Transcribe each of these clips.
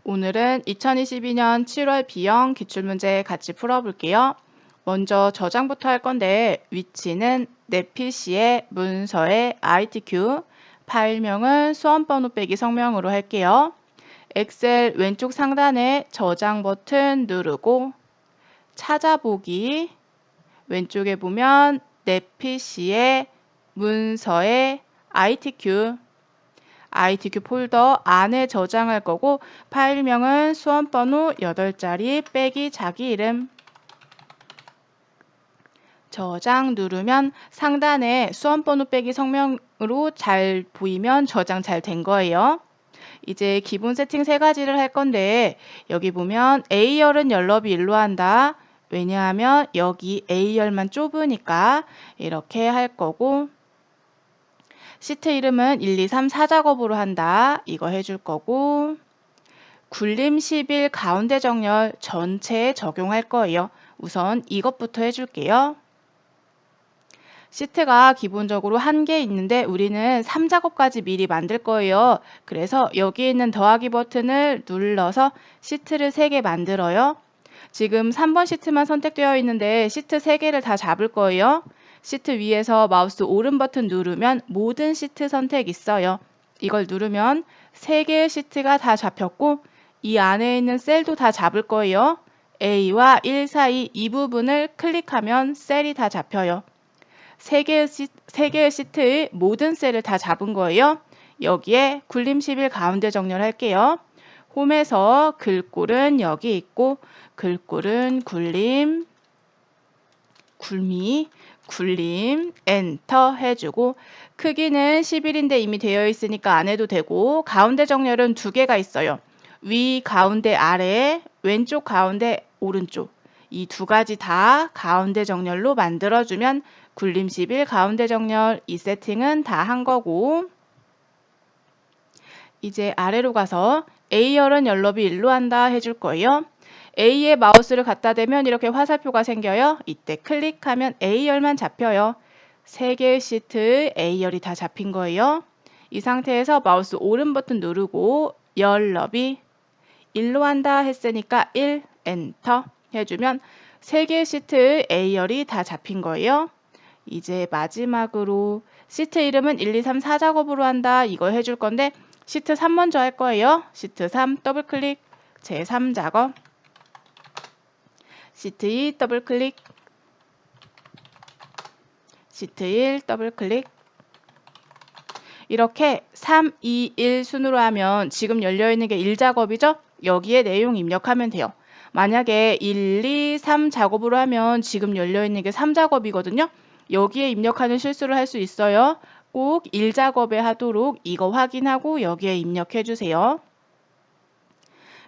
오늘은 2022년 7월 B형 기출문제 같이 풀어볼게요. 먼저 저장부터 할 건데 위치는 내 PC의 문서의 ITQ, 파일명은 수험번호 빼기 성명으로 할게요. 엑셀 왼쪽 상단에 저장 버튼 누르고 찾아보기, 왼쪽에 보면 내 PC의 문서의 ITQ 폴더 안에 저장할 거고 파일명은 수험번호 8자리 빼기 자기 이름. 저장 누르면 상단에 수험번호 빼기 성명으로 잘 보이면 저장 잘 된 거예요. 이제 기본 세팅 3가지를 할 건데 여기 보면 A열은 열너비 1로 한다. 왜냐하면 여기 A열만 좁으니까 이렇게 할 거고 시트 이름은 1, 2, 3, 4작업으로 한다. 이거 해줄 거고 굴림 11 가운데 정렬 전체에 적용할 거예요. 우선 이것부터 해줄게요. 시트가 기본적으로 1개 있는데 우리는 3작업까지 미리 만들 거예요. 그래서 여기 있는 더하기 버튼을 눌러서 시트를 3개 만들어요. 지금 3번 시트만 선택되어 있는데 시트 3개를 다 잡을 거예요. 시트 위에서 마우스 오른 버튼 누르면 모든 시트 선택 있어요. 이걸 누르면 3개의 시트가 다 잡혔고 이 안에 있는 셀도 다 잡을 거예요. A와 1 사이 이 부분을 클릭하면 셀이 다 잡혀요. 3개의 시트의 모든 셀을 다 잡은 거예요. 여기에 굴림 11 가운데 정렬할게요. 홈에서 글꼴은 여기 있고 글꼴은 굴림, 굴림, 엔터 해주고 크기는 11인데 이미 되어 있으니까 안 해도 되고 가운데 정렬은 2개가 있어요. 위 가운데 아래, 왼쪽 가운데 오른쪽 이 2가지 다 가운데 정렬로 만들어주면 굴림 11 가운데 정렬 이 세팅은 다 한 거고 이제 아래로 가서 A열은 열너비 1로 한다 해줄 거예요. A에 마우스를 갖다 대면 이렇게 화살표가 생겨요. 이때 클릭하면 A열만 잡혀요. 3개의 시트 A열이 다 잡힌 거예요. 이 상태에서 마우스 오른 버튼 누르고 열너비 1로 한다 했으니까 1 엔터 해주면 3개의 시트 A열이 다 잡힌 거예요. 이제 마지막으로 시트 이름은 1, 2, 3, 4작업으로 한다 이거 해줄 건데 시트 3 먼저 할 거예요. 시트 3 더블클릭 제3작업 시트 2 더블클릭 시트 1 더블클릭 이렇게 3, 2, 1 순으로 하면 지금 열려있는 게 1작업이죠? 여기에 내용 입력하면 돼요. 만약에 1, 2, 3 작업으로 하면 지금 열려있는 게 3작업이거든요. 여기에 입력하는 실수를 할 수 있어요. 꼭 1작업에 하도록 이거 확인하고 여기에 입력해 주세요.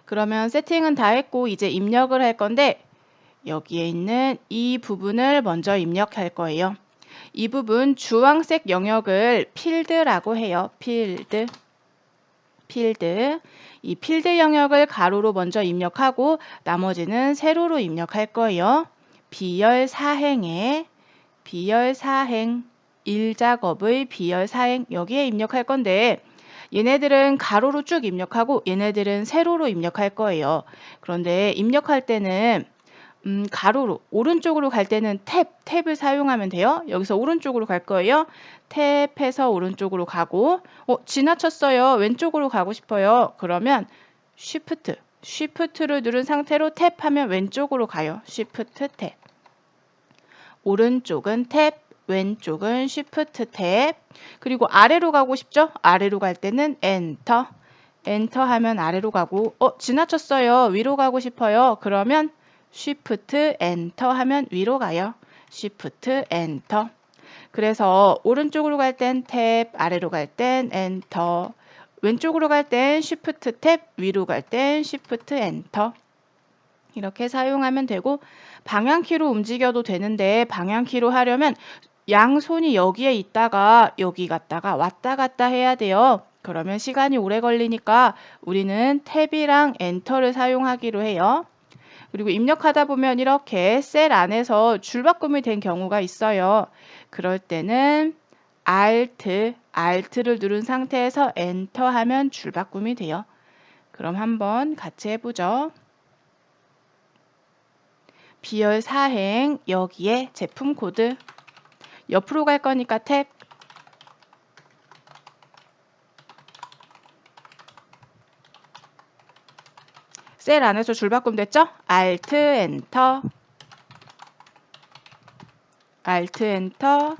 그러면 세팅은 다 했고 이제 입력을 할 건데 여기에 있는 이 부분을 먼저 입력할 거예요. 이 부분 주황색 영역을 필드라고 해요. 필드. 이 필드 영역을 가로로 먼저 입력하고 나머지는 세로로 입력할 거예요. B열 사행 1작업의 B열 사행 여기에 입력할 건데 얘네들은 가로로 쭉 입력하고 얘네들은 세로로 입력할 거예요. 그런데 입력할 때는 가로로 오른쪽으로 갈 때는 탭을 사용하면 돼요. 여기서 오른쪽으로 갈 거예요. 탭해서 오른쪽으로 가고 지나쳤어요. 왼쪽으로 가고 싶어요. 그러면 쉬프트를 누른 상태로 탭하면 왼쪽으로 가요. 쉬프트 탭. 오른쪽은 탭, 왼쪽은 쉬프트 탭. 그리고 아래로 가고 싶죠? 아래로 갈 때는 엔터 하면 아래로 가고 지나쳤어요. 위로 가고 싶어요. 그러면 쉬프트 엔터 하면 위로 가요. 쉬프트 엔터. 그래서 오른쪽으로 갈 땐 탭, 아래로 갈 땐 엔터. 왼쪽으로 갈 땐 쉬프트 탭, 위로 갈 땐 쉬프트 엔터. 이렇게 사용하면 되고 방향키로 움직여도 되는데 방향키로 하려면 양손이 여기에 있다가 여기 갔다가 왔다 갔다 해야 돼요. 그러면 시간이 오래 걸리니까 우리는 탭이랑 엔터를 사용하기로 해요. 그리고 입력하다 보면 이렇게 셀 안에서 줄바꿈이 된 경우가 있어요. 그럴 때는 Alt를 누른 상태에서 엔터 하면 줄바꿈이 돼요. 그럼 한번 같이 해보죠. 비열 4행 여기에 제품 코드 옆으로 갈 거니까 탭 셀 안에서 줄 바꾸면 됐죠? Alt 엔터 Alt 엔터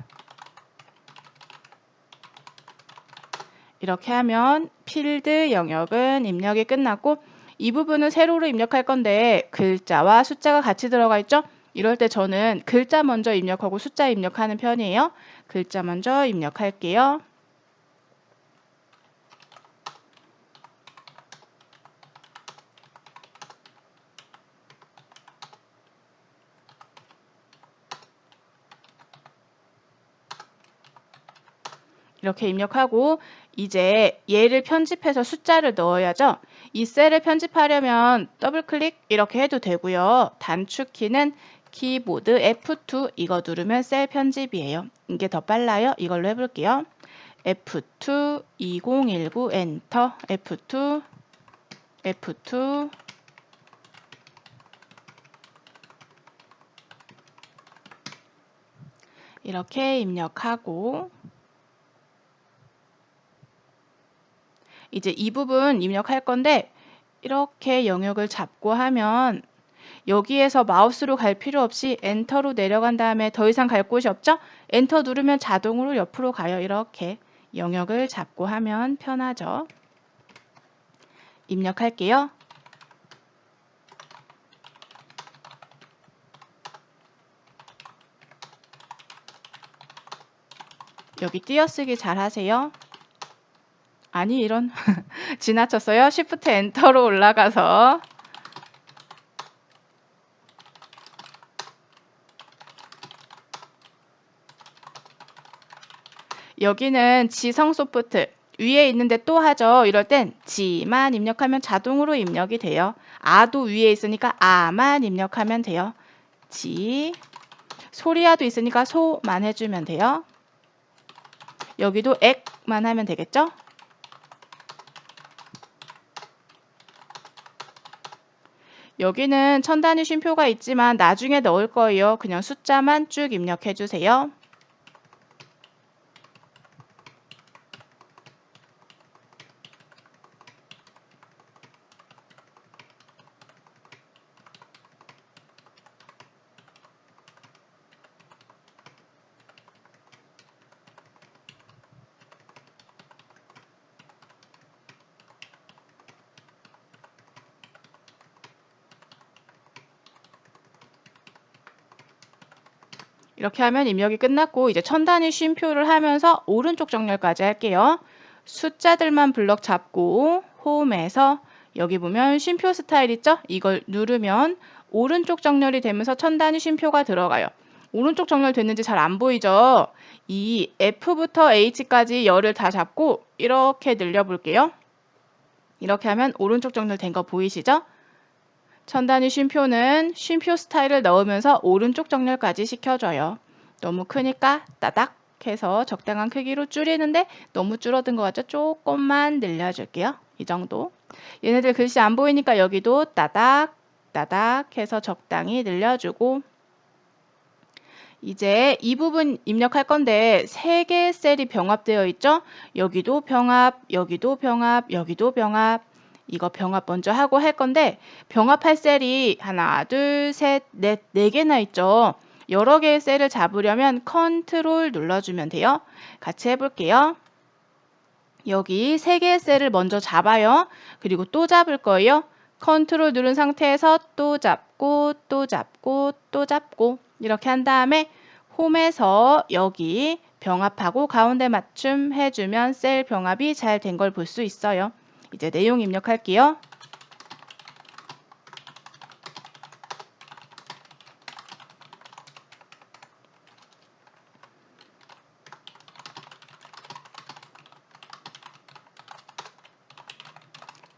이렇게 하면 필드 영역은 입력이 끝났고 이 부분은 세로로 입력할 건데 글자와 숫자가 같이 들어가 있죠? 이럴 때 저는 글자 먼저 입력하고 숫자 입력하는 편이에요. 글자 먼저 입력할게요. 이렇게 입력하고 이제 얘를 편집해서 숫자를 넣어야죠. 이 셀을 편집하려면 더블 클릭 이렇게 해도 되고요. 단축키는 키보드 F2 이거 누르면 셀 편집이에요. 이게 더 빨라요. 이걸로 해볼게요. F2 2019 엔터 F2 F2 이렇게 입력하고 이제 이 부분 입력할 건데 이렇게 영역을 잡고 하면 여기에서 마우스로 갈 필요 없이 엔터로 내려간 다음에 더 이상 갈 곳이 없죠? 엔터 누르면 자동으로 옆으로 가요. 이렇게 영역을 잡고 하면 편하죠. 입력할게요. 여기 띄어쓰기 잘 하세요. 아니 이런 지나쳤어요. Shift 엔터로 올라가서 여기는 지성 소프트 위에 있는데 또 하죠. 이럴 땐 지만 입력하면 자동으로 입력이 돼요. 아도 위에 있으니까 아만 입력하면 돼요. 지 소리아도 있으니까 소만 해주면 돼요. 여기도 액만 하면 되겠죠? 여기는 천 단위 쉼표가 있지만 나중에 넣을 거예요. 그냥 숫자만 쭉 입력해 주세요. 이렇게 하면 입력이 끝났고 이제 천 단위 쉼표를 하면서 오른쪽 정렬까지 할게요. 숫자들만 블럭 잡고 홈에서 여기 보면 쉼표 스타일 있죠? 이걸 누르면 오른쪽 정렬이 되면서 천 단위 쉼표가 들어가요. 오른쪽 정렬 됐는지 잘 안 보이죠? 이 F부터 H까지 열을 다 잡고 이렇게 늘려볼게요. 이렇게 하면 오른쪽 정렬 된 거 보이시죠? 천 단위 쉼표는 쉼표 스타일을 넣으면서 오른쪽 정렬까지 시켜줘요. 너무 크니까 따닥 해서 적당한 크기로 줄이는데 너무 줄어든 것 같죠? 조금만 늘려줄게요. 이 정도. 얘네들 글씨 안 보이니까 여기도 따닥 따닥 해서 적당히 늘려주고 이제 이 부분 입력할 건데 3개의 셀이 병합되어 있죠? 여기도 병합, 여기도 병합, 여기도 병합. 이거 병합 먼저 하고 할 건데 병합할 셀이 하나, 둘, 셋, 넷, 4개나 있죠. 여러 개의 셀을 잡으려면 컨트롤 눌러주면 돼요. 같이 해볼게요. 여기 3개의 셀을 먼저 잡아요. 그리고 또 잡을 거예요. 컨트롤 누른 상태에서 또 잡고 또 잡고 또 잡고 이렇게 한 다음에 홈에서 여기 병합하고 가운데 맞춤 해주면 셀 병합이 잘 된 걸 볼 수 있어요. 이제 내용 입력할게요.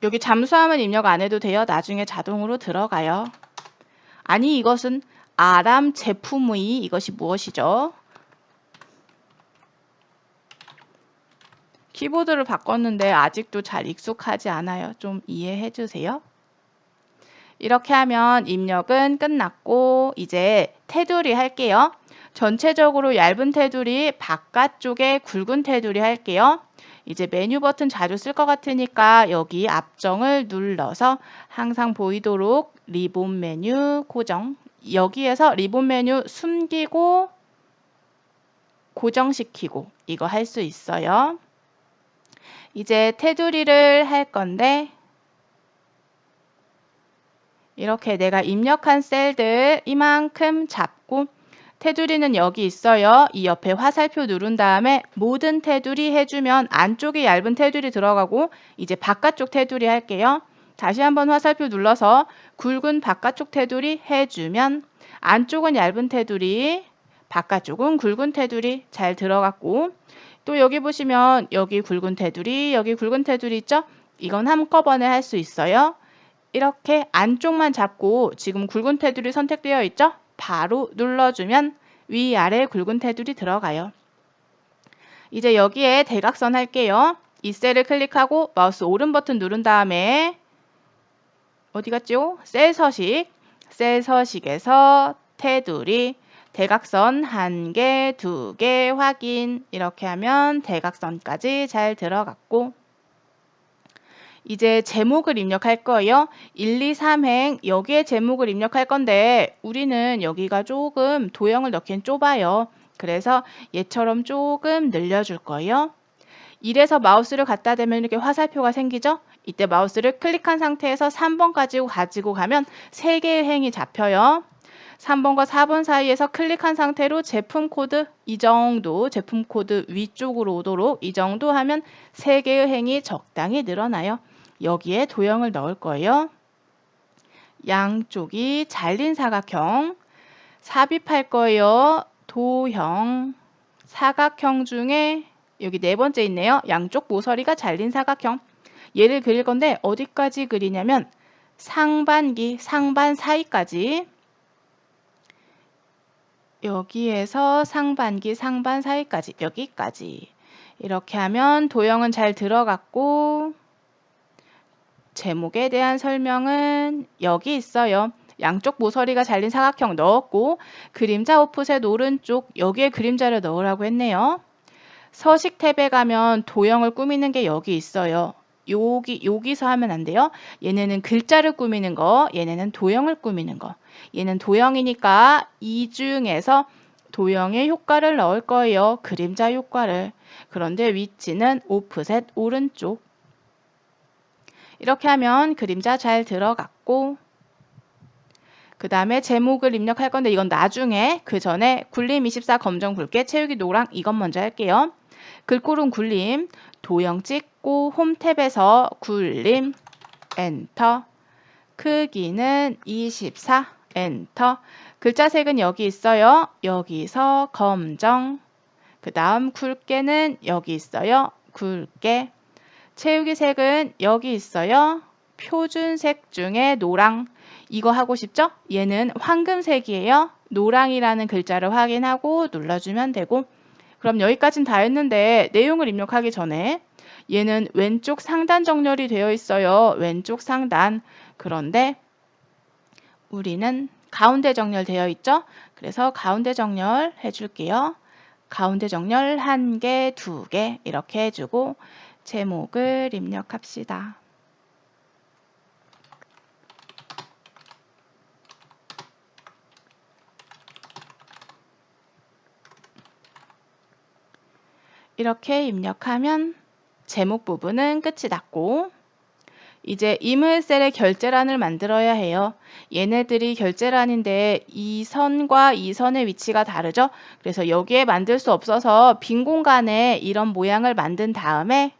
여기 잠수함은 입력 안 해도 돼요. 나중에 자동으로 들어가요. 아니 이것은 아람 제품의 이것이 무엇이죠? 키보드를 바꿨는데 아직도 잘 익숙하지 않아요. 좀 이해해 주세요. 이렇게 하면 입력은 끝났고 이제 테두리 할게요. 전체적으로 얇은 테두리, 바깥쪽에 굵은 테두리 할게요. 이제 메뉴 버튼 자주 쓸 것 같으니까 여기 앞정을 눌러서 항상 보이도록 리본 메뉴 고정. 여기에서 리본 메뉴 숨기고 고정시키고 이거 할 수 있어요. 이제 테두리를 할 건데 이렇게 내가 입력한 셀들 이만큼 잡고 테두리는 여기 있어요. 이 옆에 화살표 누른 다음에 모든 테두리 해주면 안쪽에 얇은 테두리 들어가고 이제 바깥쪽 테두리 할게요. 다시 한번 화살표 눌러서 굵은 바깥쪽 테두리 해주면 안쪽은 얇은 테두리, 바깥쪽은 굵은 테두리 잘 들어갔고 또 여기 보시면 여기 굵은 테두리, 여기 굵은 테두리 있죠? 이건 한꺼번에 할 수 있어요. 이렇게 안쪽만 잡고 지금 굵은 테두리 선택되어 있죠? 바로 눌러주면 위아래 굵은 테두리 들어가요. 이제 여기에 대각선 할게요. 이 셀을 클릭하고 마우스 오른 버튼 누른 다음에 어디 갔죠? 셀 서식. 셀 서식에서 테두리, 대각선 1개, 2개 확인. 이렇게 하면 대각선까지 잘 들어갔고 이제 제목을 입력할 거예요. 1, 2, 3행 여기에 제목을 입력할 건데 우리는 여기가 조금 도형을 넣기엔 좁아요. 그래서 얘처럼 조금 늘려줄 거예요. 1에서 마우스를 갖다 대면 이렇게 화살표가 생기죠? 이때 마우스를 클릭한 상태에서 3번까지 가지고 가면 3개의 행이 잡혀요. 3번과 4번 사이에서 클릭한 상태로 제품 코드 이 정도 제품 코드 위쪽으로 오도록 이 정도 하면 3개의 행이 적당히 늘어나요. 여기에 도형을 넣을 거예요. 양쪽이 잘린 사각형 삽입할 거예요. 도형 사각형 중에 여기 네 번째 있네요. 양쪽 모서리가 잘린 사각형 얘를 그릴 건데 어디까지 그리냐면 상반기 상반 사이까지 여기에서 상반기 상반 사이까지 여기까지 이렇게 하면 도형은 잘 들어갔고 제목에 대한 설명은 여기 있어요. 양쪽 모서리가 잘린 사각형 넣었고 그림자 오프셋 오른쪽 여기에 그림자를 넣으라고 했네요. 서식 탭에 가면 도형을 꾸미는 게 여기 있어요. 여기서 하면 안 돼요. 얘네는 글자를 꾸미는 거, 얘네는 도형을 꾸미는 거. 얘는 도형이니까 이 중에서 도형의 효과를 넣을 거예요. 그림자 효과를. 그런데 위치는 오프셋 오른쪽. 이렇게 하면 그림자 잘 들어갔고 그 다음에 제목을 입력할 건데 이건 나중에 그 전에 굴림 24 검정 굵게 채우기 노랑 이건 먼저 할게요. 글꼴은 굴림 도형 찍고 홈 탭에서 굴림 엔터 크기는 24 엔터 글자 색은 여기 있어요. 여기서 검정 그 다음 굵게는 여기 있어요. 굵게 채우기 색은 여기 있어요. 표준색 중에 노랑 이거 하고 싶죠? 얘는 황금색이에요. 노랑이라는 글자를 확인하고 눌러주면 되고 그럼 여기까지는 다 했는데 내용을 입력하기 전에 얘는 왼쪽 상단 정렬이 되어 있어요. 왼쪽 상단 그런데 우리는 가운데 정렬 되어 있죠? 그래서 가운데 정렬 해줄게요. 가운데 정렬 1개, 2개 이렇게 해주고 제목을 입력합시다. 이렇게 입력하면 제목 부분은 끝이 났고 이제 이물셀의 결제란을 만들어야 해요. 얘네들이 결제란인데 이 선과 이 선의 위치가 다르죠? 그래서 여기에 만들 수 없어서 빈 공간에 이런 모양을 만든 다음에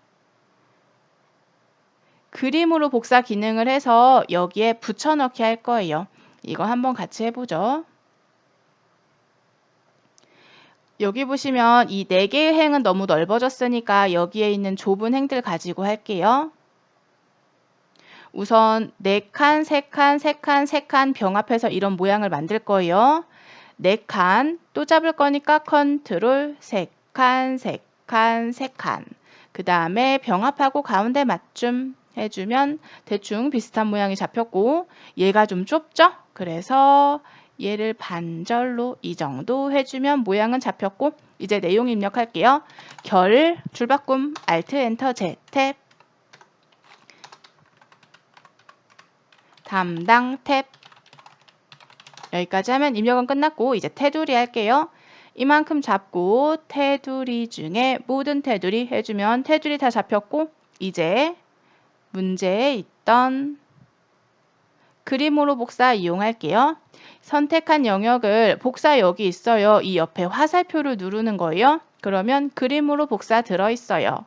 그림으로 복사 기능을 해서 여기에 붙여넣기 할 거예요. 이거 한번 같이 해보죠. 여기 보시면 이 4개의 행은 너무 넓어졌으니까 여기에 있는 좁은 행들 가지고 할게요. 우선 4칸, 3칸, 3칸, 3칸 병합해서 이런 모양을 만들 거예요. 4칸 또 잡을 거니까 컨트롤 3칸, 3칸, 3칸 그 다음에 병합하고 가운데 맞춤 해주면 대충 비슷한 모양이 잡혔고 얘가 좀 좁죠? 그래서 얘를 반절로 이 정도 해주면 모양은 잡혔고 이제 내용 입력할게요. 결, 줄바꿈, Alt, Enter, Z, 탭, 담당, 탭. 여기까지 하면 입력은 끝났고 이제 테두리 할게요. 이만큼 잡고 테두리 중에 모든 테두리 해주면 테두리 다 잡혔고 이제 문제에 있던 그림으로 복사 이용할게요. 선택한 영역을 복사 여기 있어요. 이 옆에 화살표를 누르는 거예요. 그러면 그림으로 복사 들어있어요.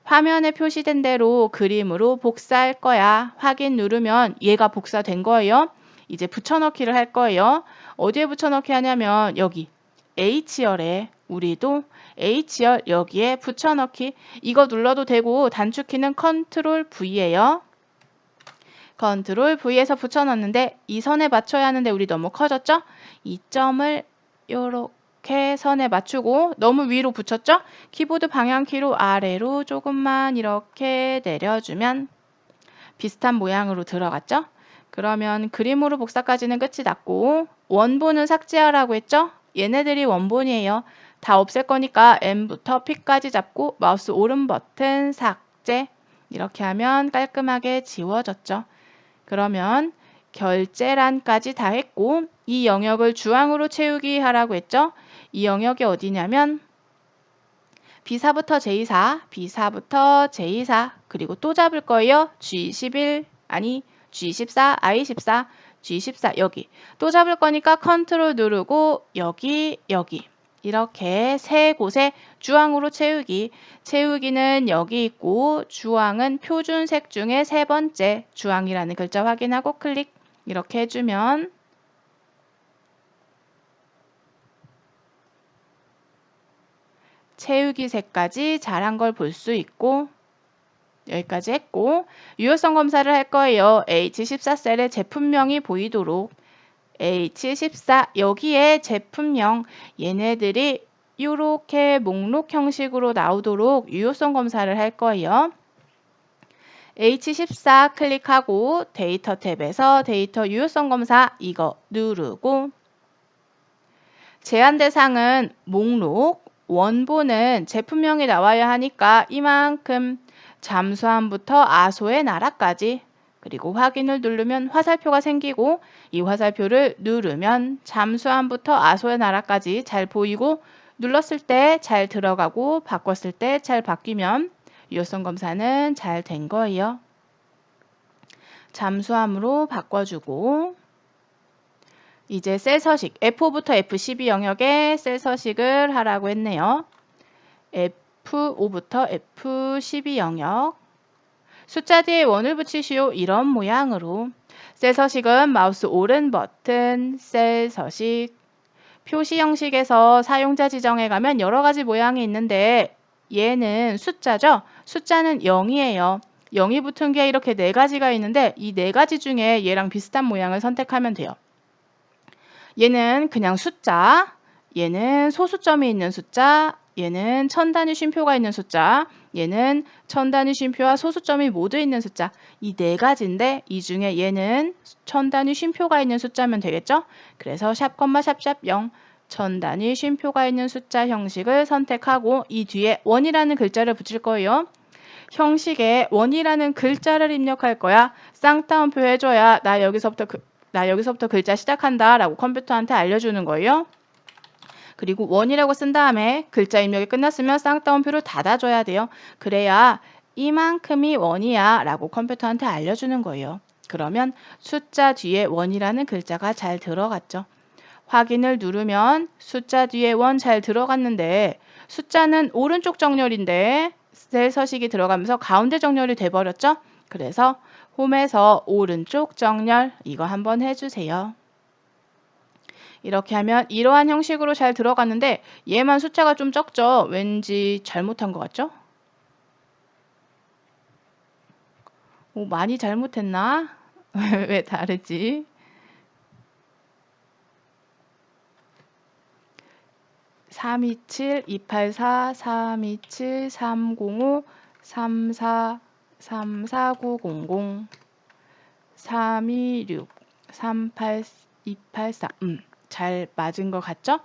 화면에 표시된 대로 그림으로 복사할 거야. 확인 누르면 얘가 복사된 거예요. 이제 붙여넣기를 할 거예요. 어디에 붙여넣기 하냐면 여기 H열에 우리도 H열 여기에 붙여넣기 이거 눌러도 되고 단축키는 컨트롤 V예요. 컨트롤 V에서 붙여넣는데 이 선에 맞춰야 하는데 우리 너무 커졌죠? 이 점을 요렇게 선에 맞추고 너무 위로 붙였죠? 키보드 방향키로 아래로 조금만 이렇게 내려주면 비슷한 모양으로 들어갔죠? 그러면 그림으로 복사까지는 끝이 났고 원본은 삭제하라고 했죠? 얘네들이 원본이에요. 다 없앨 거니까 M부터 P까지 잡고 마우스 오른 버튼 삭제 이렇게 하면 깔끔하게 지워졌죠. 그러면 결제란까지 다 했고 이 영역을 주황으로 채우기 하라고 했죠. 이 영역이 어디냐면 B4부터 J4, B4부터 J4 그리고 또 잡을 거예요. G11 아니 G14, I14, G14 여기 또 잡을 거니까 컨트롤 누르고 여기 이렇게 세 곳에 주황으로 채우기. 채우기는 여기 있고 주황은 표준색 중에 세 번째 주황이라는 글자 확인하고 클릭 이렇게 해주면 채우기 색까지 잘한 걸 볼 수 있고 여기까지 했고 유효성 검사를 할 거예요. H14셀에 제품명이 보이도록 H14 여기에 제품명 얘네들이 이렇게 목록 형식으로 나오도록 유효성 검사를 할 거예요. H14 클릭하고 데이터 탭에서 데이터 유효성 검사 이거 누르고 제한 대상은 목록, 원본은 제품명이 나와야 하니까 이만큼 잠수함부터 아소의 나라까지 그리고 확인을 누르면 화살표가 생기고 이 화살표를 누르면 잠수함부터 아소의 나라까지 잘 보이고 눌렀을 때 잘 들어가고 바꿨을 때 잘 바뀌면 유효성 검사는 잘 된 거예요. 잠수함으로 바꿔주고 이제 셀 서식 F5부터 F12 영역에 셀 서식을 하라고 했네요. F5부터 F12 영역 숫자 뒤에 원을 붙이시오. 이런 모양으로 셀 서식은 마우스 오른 버튼 셀 서식 표시 형식에서 사용자 지정에 가면 여러 가지 모양이 있는데 얘는 숫자죠. 숫자는 0이에요. 0이 붙은 게 이렇게 네 가지가 있는데 이 네 가지 중에 얘랑 비슷한 모양을 선택하면 돼요. 얘는 그냥 숫자, 얘는 소수점이 있는 숫자, 얘는 천 단위 쉼표가 있는 숫자, 얘는 천 단위 쉼표와 소수점이 모두 있는 숫자. 이 네 가지인데 이 중에 얘는 천 단위 쉼표가 있는 숫자면 되겠죠? 그래서 샵, 샵 0, 천 단위 쉼표가 있는 숫자 형식을 선택하고 이 뒤에 원이라는 글자를 붙일 거예요. 형식에 원이라는 글자를 입력할 거야. 쌍따옴표 해줘야 나 여기서부터 글자 시작한다 라고 컴퓨터한테 알려주는 거예요. 그리고 원이라고 쓴 다음에 글자 입력이 끝났으면 쌍따옴표를 닫아줘야 돼요. 그래야 이만큼이 원이야 라고 컴퓨터한테 알려주는 거예요. 그러면 숫자 뒤에 원이라는 글자가 잘 들어갔죠. 확인을 누르면 숫자 뒤에 원 잘 들어갔는데 숫자는 오른쪽 정렬인데 셀 서식이 들어가면서 가운데 정렬이 돼버렸죠. 그래서 홈에서 오른쪽 정렬 이거 한번 해주세요. 이렇게 하면 이러한 형식으로 잘 들어갔는데 얘만 숫자가 좀 적죠. 왠지 잘못한 것 같죠? 많이 잘못했나? 왜 다르지? 327, 284, 327, 305, 34, 34900, 326, 38, 284. 잘 맞은 것 같죠?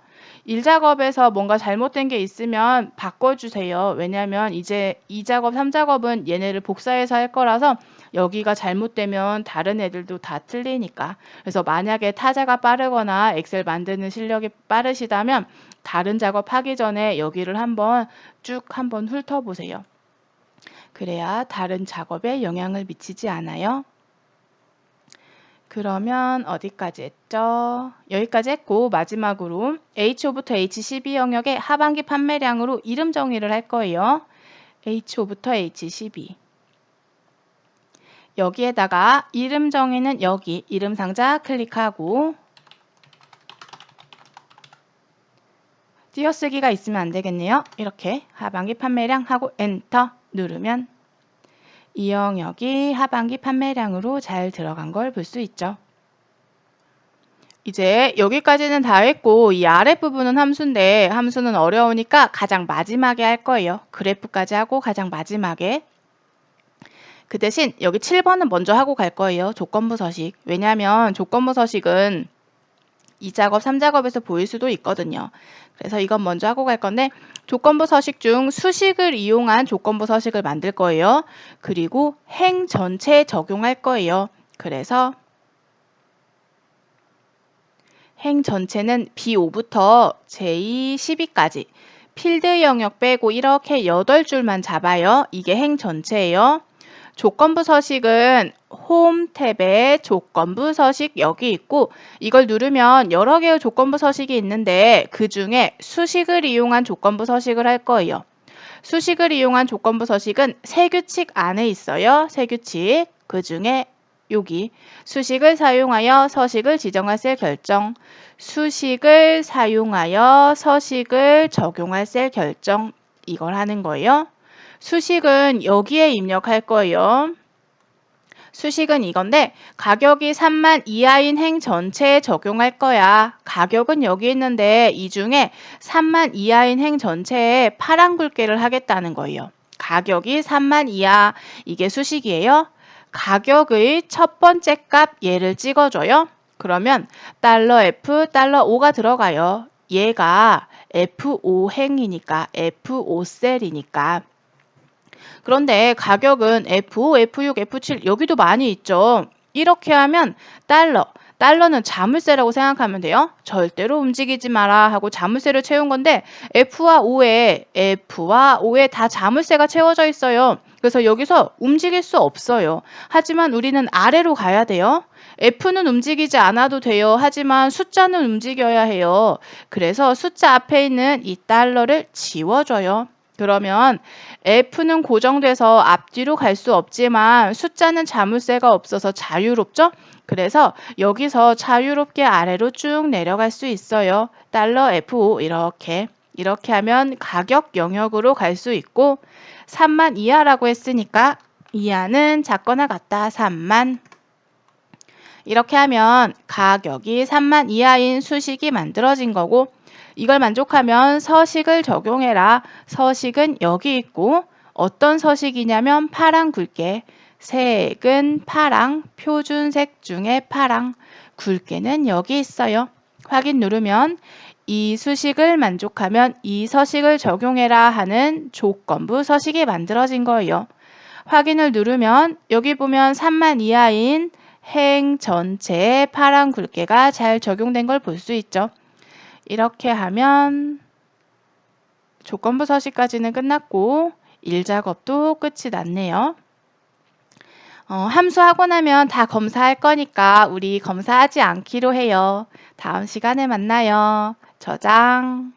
1작업에서 뭔가 잘못된 게 있으면 바꿔주세요. 왜냐하면 이제 2작업, 3작업은 얘네를 복사해서 할 거라서 여기가 잘못되면 다른 애들도 다 틀리니까. 그래서 만약에 타자가 빠르거나 엑셀 만드는 실력이 빠르시다면 다른 작업하기 전에 여기를 쭉 한번 훑어보세요. 그래야 다른 작업에 영향을 미치지 않아요. 그러면 어디까지 했죠? 여기까지 했고 마지막으로 HO부터 H12 영역의 하반기 판매량으로 이름 정의를 할 거예요. HO부터 H12. 여기에다가 이름 정의는 여기 이름 상자 클릭하고 띄어쓰기가 있으면 안 되겠네요. 이렇게 하반기 판매량 하고 엔터 누르면 이 영역이 하반기 판매량으로 잘 들어간 걸 볼 수 있죠. 이제 여기까지는 다 했고 이 아랫부분은 함수인데 함수는 어려우니까 가장 마지막에 할 거예요. 그래프까지 하고 가장 마지막에. 그 대신 여기 7번은 먼저 하고 갈 거예요. 조건부 서식. 왜냐하면 조건부 서식은 2작업, 3작업에서 보일 수도 있거든요. 그래서 이건 먼저 하고 갈 건데 조건부 서식 중 수식을 이용한 조건부 서식을 만들 거예요. 그리고 행 전체에 적용할 거예요. 그래서 행 전체는 B5부터 J12까지 필드 영역 빼고 이렇게 8줄만 잡아요. 이게 행 전체예요. 조건부 서식은 홈 탭에 조건부 서식 여기 있고 이걸 누르면 여러 개의 조건부 서식이 있는데 그 중에 수식을 이용한 조건부 서식을 할 거예요. 수식을 이용한 조건부 서식은 세규칙 안에 있어요. 세규칙. 그 중에 여기 수식을 사용하여 서식을 지정할 셀 결정, 수식을 사용하여 서식을 적용할 셀 결정 이걸 하는 거예요. 수식은 여기에 입력할 거예요. 수식은 이건데 가격이 3만 이하인 행 전체에 적용할 거야. 가격은 여기 있는데 이 중에 3만 이하인 행 전체에 파란 굵게를 하겠다는 거예요. 가격이 3만 이하 이게 수식이에요. 가격의 첫 번째 값 얘를 찍어줘요. 그러면 $F, $5가 들어가요. 얘가 F5행이니까 F5셀이니까. 그런데 가격은 F5, F6, F7 여기도 많이 있죠. 이렇게 하면 달러는 자물쇠라고 생각하면 돼요. 절대로 움직이지 마라 하고 자물쇠를 채운 건데 F와 5에 다 자물쇠가 채워져 있어요. 그래서 여기서 움직일 수 없어요. 하지만 우리는 아래로 가야 돼요. F는 움직이지 않아도 돼요. 하지만 숫자는 움직여야 해요. 그래서 숫자 앞에 있는 이 달러를 지워줘요. 그러면 F는 고정돼서 앞뒤로 갈 수 없지만 숫자는 자물쇠가 없어서 자유롭죠? 그래서 여기서 자유롭게 아래로 쭉 내려갈 수 있어요. $F5 이렇게 하면 가격 영역으로 갈 수 있고 3만 이하라고 했으니까 이하는 작거나 같다 3만 이렇게 하면 가격이 3만 이하인 수식이 만들어진 거고 이걸 만족하면 서식을 적용해라. 서식은 여기 있고 어떤 서식이냐면 파랑 굵게 색은 파랑 표준색 중에 파랑 굵게는 여기 있어요. 확인 누르면 이 수식을 만족하면 이 서식을 적용해라 하는 조건부 서식이 만들어진 거예요. 확인을 누르면 여기 보면 3만 이하인 행 전체에 파란 굵게가 잘 적용된 걸 볼 수 있죠. 이렇게 하면 조건부 서식까지는 끝났고 1작업도 끝이 났네요. 함수하고 나면 다 검사할 거니까 우리 검사하지 않기로 해요. 다음 시간에 만나요. 저장.